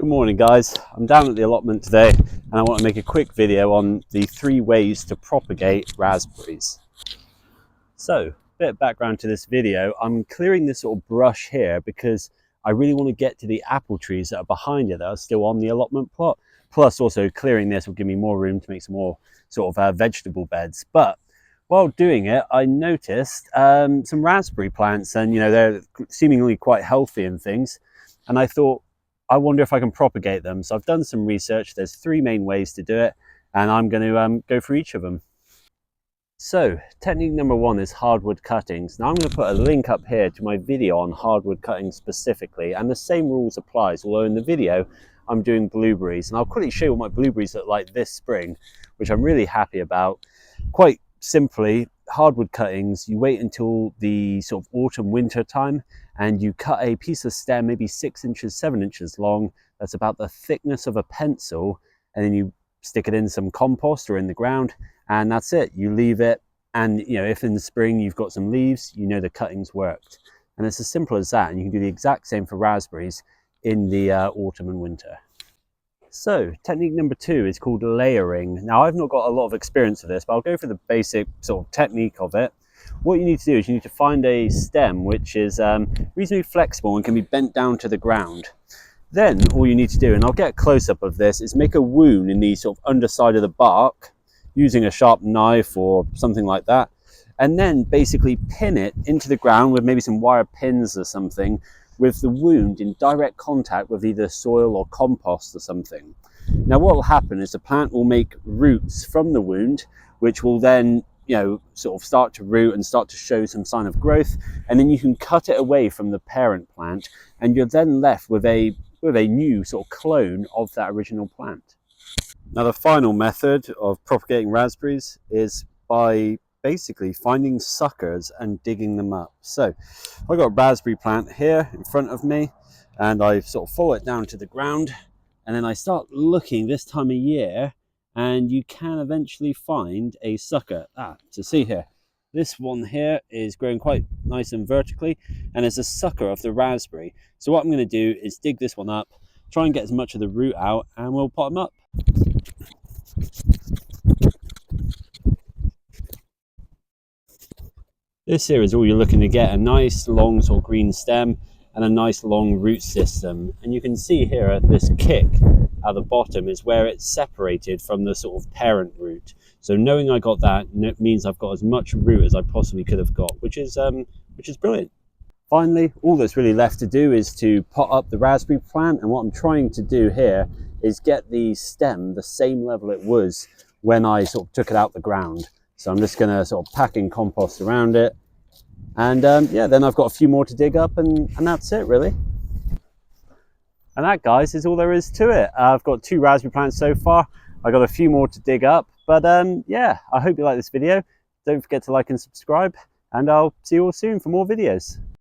Good morning guys, I'm down at the allotment today and I want to make a quick video on the 3 ways to propagate raspberries. So, a bit of background to this video. I'm clearing this sort of brush here because I really want to get to the apple trees that are behind it that are still on the allotment plot. Plus also clearing this will give me more room to make some more sort of vegetable beds. But while doing it, I noticed some raspberry plants and they're seemingly quite healthy and things. And I thought, I wonder if I can propagate them. So I've done some research. There's 3 main ways to do it, and I'm going to go through each of them. So technique number 1 is hardwood cuttings. Now I'm going to put a link up here to my video on hardwood cutting specifically, and the same rules applies, although in the video I'm doing blueberries, and I'll quickly show you what my blueberries look like this spring, which I'm really happy about. Quite simply, hardwood cuttings, you wait until the sort of autumn winter time and you cut a piece of stem maybe 6 inches 7 inches long, that's about the thickness of a pencil, and then you stick it in some compost or in the ground, and that's it. You leave it, and if in the spring you've got some leaves, the cuttings worked, and it's as simple as that. And you can do the exact same for raspberries in the autumn and winter. So technique number 2 is called layering. Now I've not got a lot of experience with this, but I'll go for the basic sort of technique of it. What you need to do is you need to find a stem which is reasonably flexible and can be bent down to the ground. Then all you need to do, and I'll get a close-up of this, is make a wound in the sort of underside of the bark using a sharp knife or something like that, and then basically pin it into the ground with maybe some wire pins or something, with the wound in direct contact with either soil or compost or something. Now what will happen is the plant will make roots from the wound, which will then sort of start to root and start to show some sign of growth, and then you can cut it away from the parent plant, and you're then left with a new sort of clone of that original plant. Now the final method of propagating raspberries is by basically finding suckers and digging them up. So I've got a raspberry plant here in front of me, and I sort of follow it down to the ground, and then I start looking this time of year, and you can eventually find a sucker. To see here, this one here is growing quite nice and vertically, and it's a sucker of the raspberry. So what I'm going to do is dig this one up, try and get as much of the root out, and we'll pot them up. This here is all you're looking to get, a nice long sort of green stem and a nice long root system. And you can see here this kick at the bottom is where it's separated from the sort of parent root. So knowing I got that means I've got as much root as I possibly could have got, which is brilliant. Finally, all that's really left to do is to pot up the raspberry plant, and what I'm trying to do here is get the stem the same level it was when I sort of took it out the ground. So I'm just going to sort of pack in compost around it, and yeah, then I've got a few more to dig up, and that's it really. And that, guys, is all there is to it. I've got 2 raspberry plants so far. I've got a few more to dig up, but yeah, I hope you like this video. Don't forget to like and subscribe, and I'll see you all soon for more videos.